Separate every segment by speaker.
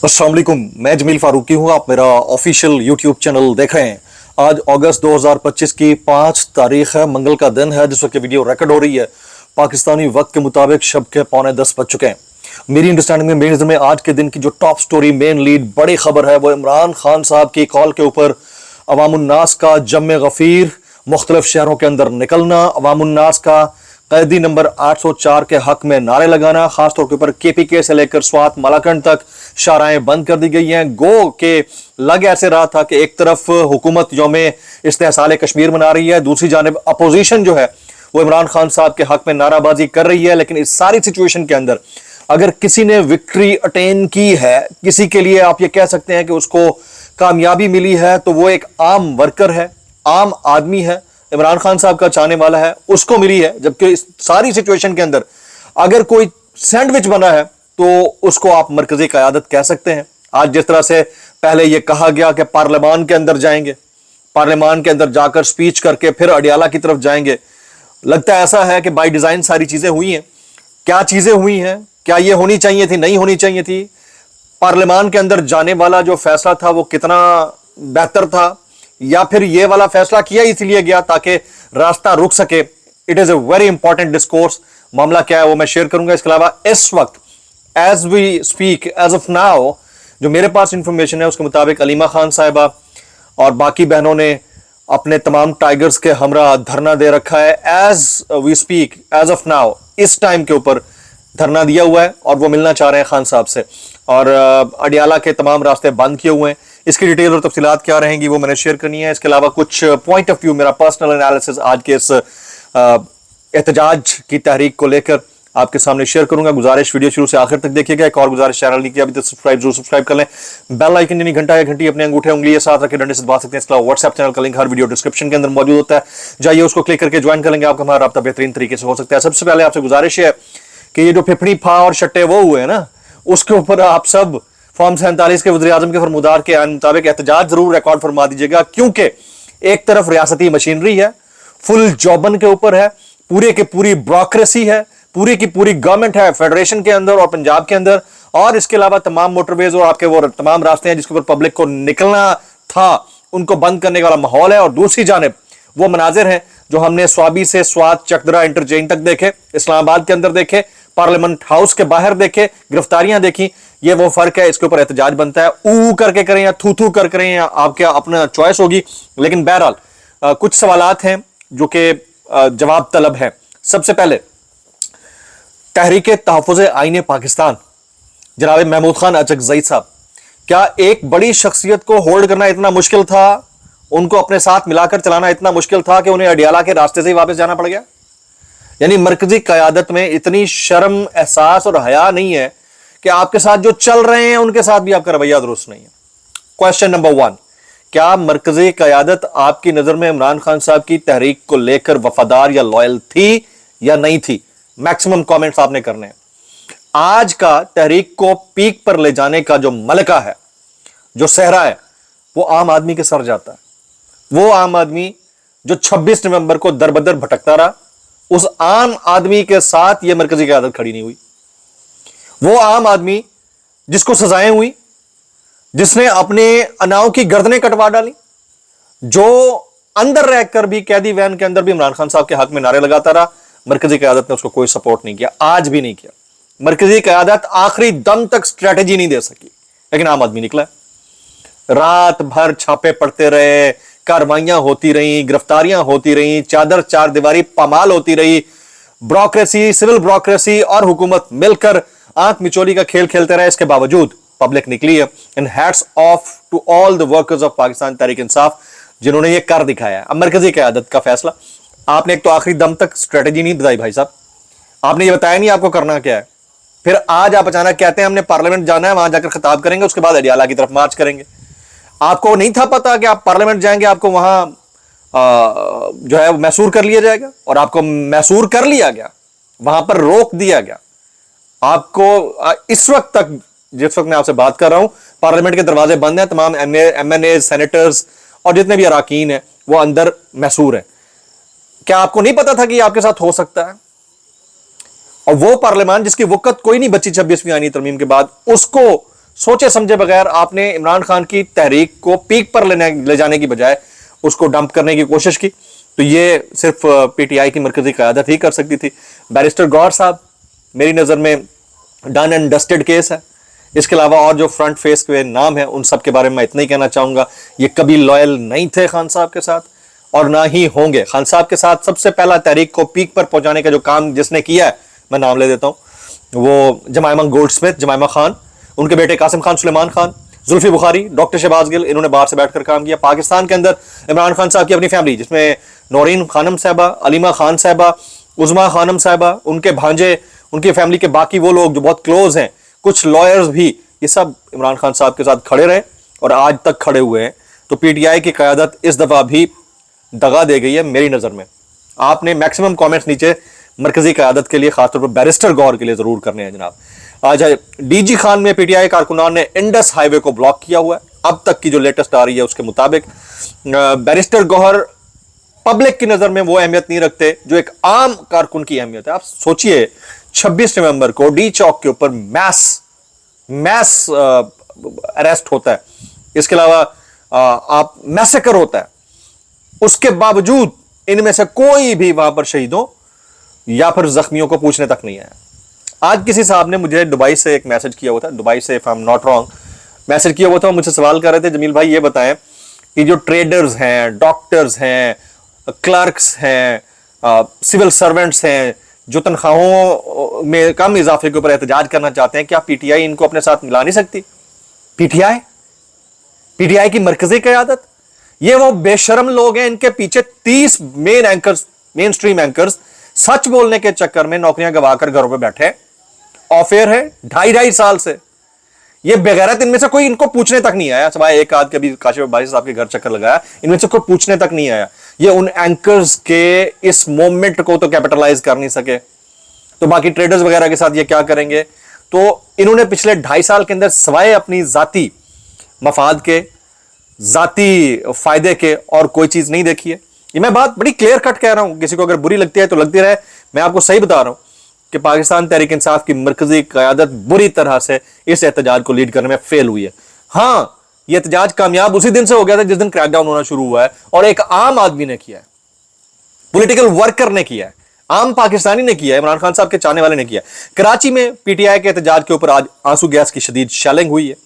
Speaker 1: अस्सलाम वालेकुम, मैं जमील फारूकी हूँ। आप मेरा ऑफिशियल यूट्यूब चैनल देख रहे हैं। आज अगस्त 2025 की 5 तारीख है, मंगल का दिन है जिस वक्त वीडियो रिकॉर्ड हो रही है। पाकिस्तानी वक्त के मुताबिक शब के 9:45 बज चुके हैं। मेरी अंडरस्टैंडिंग में, मेरी नज़र में आज के दिन की जो टॉप स्टोरी, मेन लीड, बड़ी खबर है वो इमरान खान साहब की कॉल के ऊपर अवामुन्नास का जम गफीर, मुख्तलिफ शहरों के अंदर निकलना, अवामुन्नास का कैदी नंबर 804 के हक में नारे लगाना, खासतौर के ऊपर केपीके से लेकर स्वात मलाकंड तक शाराएं बंद कर दी गई हैं। गो के लग ऐसे रहा था कि एक तरफ हुकूमत यौमे इस्तेहसाल कश्मीर मना रही है, दूसरी जानिब अपोजिशन जो है वो इमरान खान साहब के हक में नाराबाजी कर रही है। लेकिन इस सारी सिचुएशन के अंदर अगर किसी ने विक्ट्री अटेन की है, किसी के लिए आप ये कह सकते हैं कि उसको कामयाबी मिली है, तो वो एक आम वर्कर है, आम आदमी है, इमरान खान साहब का चाहने वाला है, उसको मिली है। जबकि इस सारी सिचुएशन के अंदर अगर कोई सैंडविच बना है तो उसको आप मरकजी क़यादत कह सकते हैं। आज जिस तरह से पहले यह कहा गया कि पार्लियामान के अंदर जाएंगे, पार्लियामान के अंदर जाकर स्पीच करके फिर अडियाला की तरफ जाएंगे, लगता है ऐसा है कि बाय डिजाइन सारी चीजें हुई हैं। क्या चीजें हुई हैं, क्या ये होनी चाहिए थी, नहीं होनी चाहिए थी? पार्लियामान के अंदर जाने वाला जो फैसला था वो कितना बेहतर था, या फिर ये वाला फैसला किया इसलिए गया ताकि रास्ता रुक सके? It is a very important discourse. मामला क्या है वो मैं शेयर करूंगा। इसके अलावा इस वक्त as we speak, as of now, जो मेरे पास इंफॉर्मेशन है उसके मुताबिक अलीमा खान साहिबा और बाकी बहनों ने अपने तमाम टाइगर्स के हमरा धरना दे रखा है। As we speak, as of now, इस टाइम के ऊपर धरना दिया हुआ है और वो मिलना चाह रहे हैं खान साहब से। और अडियाला के तमाम रास्ते बंद किए हुए हैं। इसकी डिटेल और तफसीलात क्या रहेंगी वो मैंने शेयर करनी है। इसके अलावा कुछ पॉइंट ऑफ व्यू, मेरा पर्सनल एनालिसिस आज के इस एहतजाज की तहरीक को लेकर आपके सामने शेयर करूंगा। गुजारिश वीडियो शुरू से आखिर तक देखिएगा। एक और गुजारिश, चैनल नहीं किया अभी तक सब्सक्राइब जरूर सब्सक्राइब कर लें। बेल आइकन यानी घंटा या घंटी अपने अंगूठे उंगली साथ रखे डंडे से दबा सकते हैं। इसके अलावा व्हाट्सएप चैनल का लिंक हर वीडियो डिस्क्रिप्शन के अंदर मौजूद होता है, जाइए उसको क्लिक करके ज्वाइन कर लेंगे। आपका हमारा राब्ता बेहतरीन तरीके से हो सकता है। सबसे पहले आपसे गुजारिश है कि ये जो फिफड़ी फा और शट्टे वो हुए ना, उसके ऊपर आप सब फॉर्म 47 के वज़ीर आज़म के फरमुदार के मुताबिक एहतजाज जरूर रिकॉर्ड फरमा दीजिएगा। क्योंकि एक तरफ रियासती मशीनरी है, फुल जौबन के ऊपर है, पूरे की पूरी ब्यूरोक्रेसी है, पूरी की पूरी गवर्नमेंट है फेडरेशन के अंदर और पंजाब के अंदर, और इसके अलावा तमाम मोटरवेज और आपके वो तमाम रास्ते हैं जिसके ऊपर पब्लिक को निकलना था, उनको बंद करने वाला माहौल है। और दूसरी जानिब वो मनाजिर हैं जो हमने स्वाबी से स्वात चकदरा इंटरचेंज तक देखे, इस्लामाबाद के अंदर देखे, पार्लियामेंट हाउस के बाहर देखे, गिरफ्तारियां देखी। ये वो फर्क है, इसके ऊपर एहतजाज बनता है। ऊ करके करें या थू थू कर करें, या आपके अपना चॉइस होगी। लेकिन बहरहाल कुछ सवालात हैं जो कि जवाब तलब है। सबसे पहले, तहरीक तहफ़्फ़ुज़ आईन पाकिस्तान जनाब महमूद खान अचकज़ई साहब, क्या एक बड़ी शख्सियत को होल्ड करना इतना मुश्किल था, उनको अपने साथ मिलाकर चलाना इतना मुश्किल था कि उन्हें अडियाला के रास्ते से ही वापस जाना पड़ गया? यानी मरकजी क़यादत में इतनी शर्म, एहसास और हया नहीं है कि आपके साथ जो चल रहे हैं उनके साथ भी आपका रवैया दुरुस्त नहीं है। क्वेश्चन नंबर 1, क्या मरकजी क़यादत आपकी नजर में इमरान खान साहब की तहरीक को लेकर वफादार या लॉयल थी या नहीं थी? मैक्सिमम कमेंट्स आपने करने हैं। आज का तहरीक को पीक पर ले जाने का जो मलका है, जो सहरा है, वो आम आदमी के सर जाता है। वो आम आदमी जो 26 नवंबर को दरबदर भटकता रहा, उस आम आदमी के साथ यह मरकजी क़यादत खड़ी नहीं हुई। वो आम आदमी जिसको सजाएं हुई, जिसने अपने अनाव की गर्दनें कटवा डाली, जो अंदर रहकर भी कैदी वैन के अंदर भी इमरान खान साहब के हक में नारे लगाता रहा, मरकजी क़यादत ने उसको कोई सपोर्ट नहीं किया, आज भी नहीं किया। मरकजी क़यादत आखिरी दम तक स्ट्रेटेजी नहीं दे सकी, लेकिन आम आदमी निकला। रात भर छापे पड़ते रहे, कार्रवाइयां होती रही, गिरफ्तारियां होती रही, चादर चार दीवारी पामाल होती रही। ब्यूरोक्रेसी, सिविल ब्यूरोक्रेसी और हुकूमत मिलकर आंख मिचोली का खेल खेलते रहे। इसके बावजूद पब्लिक निकली है। And hats off to all the workers of Pakistan Tehreek Insaf, जिन्होंने ये कर दिखाया। अब मरकजी क़यादत का फैसला, आपने एक तो आखिरी दम तक स्ट्रेटेजी नहीं बताई भाई साहब, आपने ये बताया नहीं आपको करना क्या है। फिर आज आप अचानक कहते हैं हमने पार्लियामेंट जाना है, वहां जाकर खिताब करेंगे, उसके बाद अडियाला की तरफ मार्च करेंगे। आपको नहीं था पता कि आप पार्लियामेंट जाएंगे, आपको वहां जो है मैसूर कर लिया जाएगा, और आपको मैसूर कर लिया गया, वहां पर रोक दिया गया। आपको इस वक्त तक, जिस वक्त मैं आपसे बात कर रहा हूं, पार्लियामेंट के दरवाजे बंद हैं, तमाम MNA, सेनेटर्स और जितने भी अराकीन हैं वो अंदर मैसूर है। क्या आपको नहीं पता था कि आपके साथ हो सकता है? और वो पार्लियामान जिसकी वक़्त कोई नहीं बची 26वीं आईनी तरमीम के बाद, उसको सोचे समझे बगैर आपने इमरान खान की तहरीक को पीक पर ले जाने की बजाय उसको डंप करने की कोशिश की। तो ये सिर्फ पीटीआई की मरकजी क़यादत ही कर सकती थी। बैरिस्टर गौहर साहब मेरी नज़र में डन एंड डस्टेड केस है। इसके अलावा और जो फ्रंट फेस के नाम है उन सब के बारे में मैं इतना ही कहना चाहूँगा, ये कभी लॉयल नहीं थे खान साहब के साथ और ना ही होंगे। खान साहब के साथ सबसे पहला तहरीक को पीक पर पहुंचाने का जो काम जिसने किया है, मैं नाम ले देता हूँ, वो जमाइमा गोल्डस्मिथ, जमाइमा खान, उनके बेटे कासिम खान, सुलेमान खान, जुल्फी बुखारी, डॉक्टर शहबाज गिल, इन्होंने बाहर से बैठकर काम किया। पाकिस्तान के अंदर इमरान खान साहब की अपनी फैमिली, जिसमें नौरीन खानम साहबा, अलीमा खान साहबा, उज़मा खानम साहबा, उनके भांजे, उनकी फैमिली के बाकी वो लोग जो बहुत क्लोज हैं, कुछ लॉयर्स भी, ये सब इमरान खान साहब के साथ खड़े रहे और आज तक खड़े हुए हैं। तो पीटीआई की क़यादत इस दफ़ा भी दगा दे गई है मेरी नज़र में। आपने मैक्सिमम कमेंट्स नीचे मरकजी क़यादत के लिए, खासतौर पर बैरिस्टर गौहर के लिए ज़रूर करने हैं जनाब। आज डीजी खान में पीटीआई कारकुनान ने इंडस हाईवे को ब्लॉक किया हुआ है। अब तक की जो लेटेस्ट आ रही है उसके मुताबिक बैरिस्टर गौहर पब्लिक की नज़र में वो अहमियत नहीं रखते जो एक आम कारकुन की अहमियत है। आप सोचिए 26 नवंबर को डी चौक के ऊपर मैस अरेस्ट होता है, इसके अलावा आप मैसेकर होता है, उसके बावजूद इनमें से कोई भी वहां पर शहीदों या फिर जख्मियों को पूछने तक नहीं आया। आज किसी साहब ने मुझे दुबई से एक मैसेज किया हुआ था, दुबई से, if I am not wrong, message किया हुआ था, मुझसे सवाल कर रहे थे, जमील भाई ये बताएं कि जो ट्रेडर्स हैं, डॉक्टर्स हैं, क्लर्क्स हैं, सिविल सर्वेंट्स हैं, जो तनख्वाहों में कम इजाफे के ऊपर एहतजाज करना चाहते हैं, क्या पीटीआई इनको अपने साथ मिला नहीं सकती? पीटीआई की मरकजी क़यादत, ये वो बेशरम लोग हैं, इनके पीछे 30 मेन स्ट्रीम एंकर्स सच बोलने के चक्कर में नौकरियां गवाकर घरों पे बैठे। ऑफेयर है 2.5 साल से, ये बेगैरत, इनमें से कोई इनको पूछने तक नहीं आया, सिवाय एक आध के भी काशिफ अब्बासी साहब के घर चक्कर लगाया, इनमें से कोई पूछने तक नहीं आया। ये उन एंकर्स के इस मोमेंट को तो कैपिटलाइज कर नहीं सके, तो बाकी ट्रेडर्स वगैरह के साथ ये क्या करेंगे? तो इन्होंने पिछले 2.5 साल के अंदर सिवाय अपनी जाती मफाद के, जाती फायदे के और कोई चीज नहीं देखी है। ये मैं बात बड़ी क्लियर कट कह रहा हूं, किसी को अगर बुरी लगती है तो लगती रहे, मैं आपको सही बता रहा हूं कि पाकिस्तान तहरीक इंसाफ की मरकजी क़यादत बुरी तरह से इस एहतजाज को लीड करने में फेल हुई है। हाँ, ये एहतजाज कामयाब उसी दिन से हो गया था जिस दिन क्रैकडाउन होना शुरू हुआ है, और एक आम आदमी ने किया है, पॉलिटिकल वर्कर ने किया है, आम पाकिस्तानी ने किया है, इमरान खान साहब के चाहने वाले ने किया है। कराची में पीटीआई के एहतजाज के ऊपर आज आंसू गैस की शदीद शेलिंग हुई है।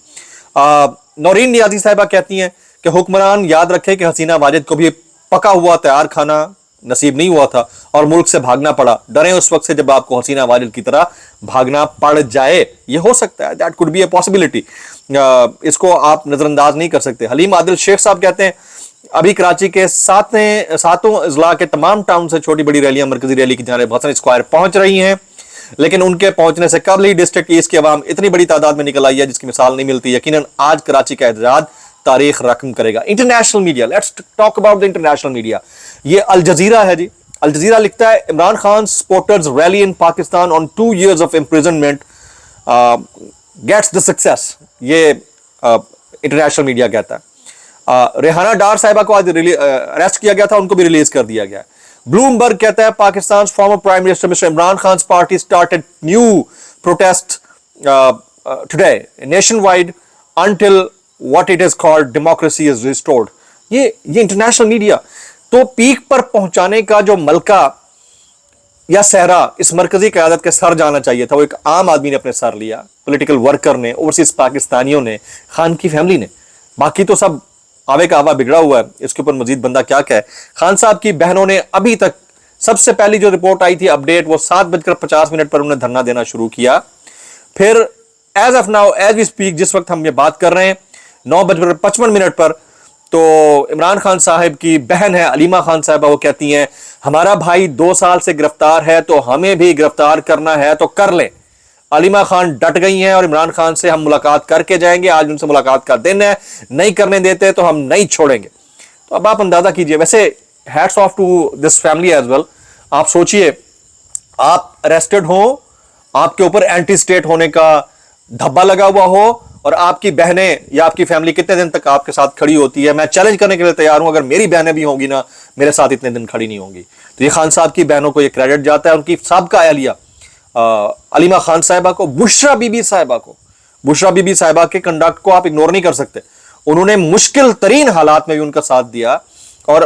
Speaker 1: नौरीन नियाजी साहिबा कहती हैं कि हुक्मरान याद रखे कि हसीना वाजिद को भी पका हुआ तैयार खाना नसीब नहीं हुआ था और मुल्क से भागना पड़ा। डरें उस वक्त से जब आपको हसीना वाजिद की तरह भागना पड़ जाए। ये हो सकता है, that could be a possibility, इसको आप नजरअंदाज नहीं कर सकते। हलीम आदिल शेख साहब कहते हैं अभी कराची के सातों अजला के तमाम टाउन से छोटी बड़ी रैलियां मरकजी रैली की जानिब हसन स्क्वायर पहुंच रही हैं, लेकिन उनके पहुंचने से कबल ही डिस्ट्रिक्ट ईस्ट की आवाम इतनी बड़ी तादाद में निकल आई है जिसकी मिसाल नहीं मिलती। यकीनन आज कराची का एहतजाज तारीख रकम करेगा। International media, let's talk about the international media. ये अल जजीरा है जी, अल जजीरा लिखता है Imran Khan supporters rally in Pakistan on 2 years of imprisonment gets the success. ये इंटरनेशनल मीडिया कहता है। रेहाना डार साहिबा को आज अरेस्ट किया गया था, उनको भी रिलीज कर दिया गया। ब्लूमबर्ग कहता है Pakistan former prime minister mister Imran Khan party started new protest today nation wide until what it is called democracy is restored. ये इंटरनेशनल मीडिया। तो पीक पर पहुंचाने का जो मलका या सहरा इस मरकजी क़यादत के सर जाना चाहिए था, वो एक आम आदमी ने अपने सर लिया, पॉलिटिकल वर्कर ने, ओवरसीज पाकिस्तानियों ने, खान की फैमिली ने। बाकी तो सब आवे का आवा बिगड़ा हुआ है, इसके ऊपर मजीद बंदा क्या कहे। खान साहब की बहनों ने अभी तक सबसे पहली जो रिपोर्ट आई थी अपडेट, वो 7:50 पर उन्होंने धरना देना शुरू किया। फिर as of now as we speak, जिस वक्त हम ये बात कर रहे हैं 9:55 पर, तो इमरान खान साहब की बहन है अलीमा खान साहबा, वो कहती हैं हमारा भाई 2 साल से गिरफ्तार है तो हमें भी गिरफ्तार करना है तो कर ले। अलीमा खान डट गई हैं और इमरान खान से हम मुलाकात करके जाएंगे, आज उनसे मुलाकात का दिन है, नहीं करने देते तो हम नहीं छोड़ेंगे। तो अब आप अंदाजा कीजिए। वैसे hats off to this family as well. आप सोचिए, आप अरेस्टेड हो, आपके ऊपर एंटी स्टेट होने का धब्बा लगा हुआ हो, और आपकी बहनें या आपकी फैमिली कितने दिन तक आपके साथ खड़ी होती है। मैं चैलेंज करने के लिए तैयार हूं, अगर मेरी बहनें भी होंगी ना, मेरे साथ इतने दिन खड़ी नहीं होंगी। तो ये खान साहब की बहनों को ये क्रेडिट जाता है, उनकी साबका अहलिया अलीमा खान साहिबा को, बुशरा बीबी साहिबा को, बुशरा बीबी साहिबा के कंडक्ट को आप इग्नोर नहीं कर सकते। उन्होंने मुश्किल तरीन हालात में भी उनका साथ दिया और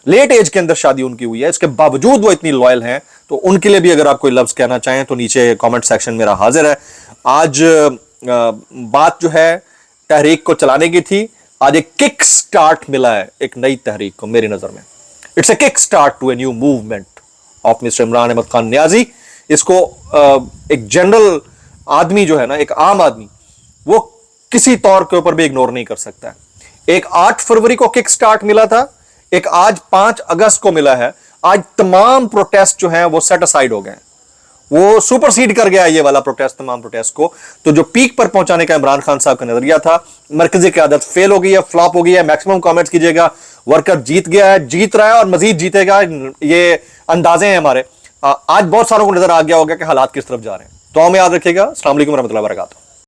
Speaker 1: लेट एज के अंदर शादी उनकी हुई है, इसके बावजूद वो इतनी लॉयल हैं। तो उनके लिए भी अगर आप कोई लफ्ज कहना चाहें तो नीचे कमेंट सेक्शन मेरा हाजिर है। आज बात जो है तहरीक को चलाने की थी, आज एक किक स्टार्ट मिला है एक नई तहरीक को। मेरी नजर में it's a kick start to a new movement of mister Imran Ahmed Khan Niazi. इसको एक जनरल आदमी जो है ना, एक आम आदमी, वो किसी तौर के ऊपर भी इग्नोर नहीं कर सकता है। एक 8 फरवरी को किक स्टार्ट मिला था, एक आज 5 अगस्त को मिला है। आज तमाम प्रोटेस्ट जो हैं वो सेट असाइड हो गए, वो सुपरसीड कर गया ये वाला प्रोटेस्ट, तमाम प्रोटेस्ट को। तो जो पीक पर पहुंचाने का इमरान खान साहब का नजरिया था, मरकजी क़यादत फेल हो गई है, फ्लॉप हो गई है। मैक्सिमम कमेंट्स कीजिएगा, वर्कर जीत गया है, जीत रहा है और मजीद जीतेगा, ये अंदाजे हैं हमारे। आज बहुत सारों को नजर आ गया होगा कि हालात किस तरफ जा रहे हैं। तो हमें याद रखिएगा। अस्सलाम वालेकुम रहमतुल्लाहि व बरकातहू।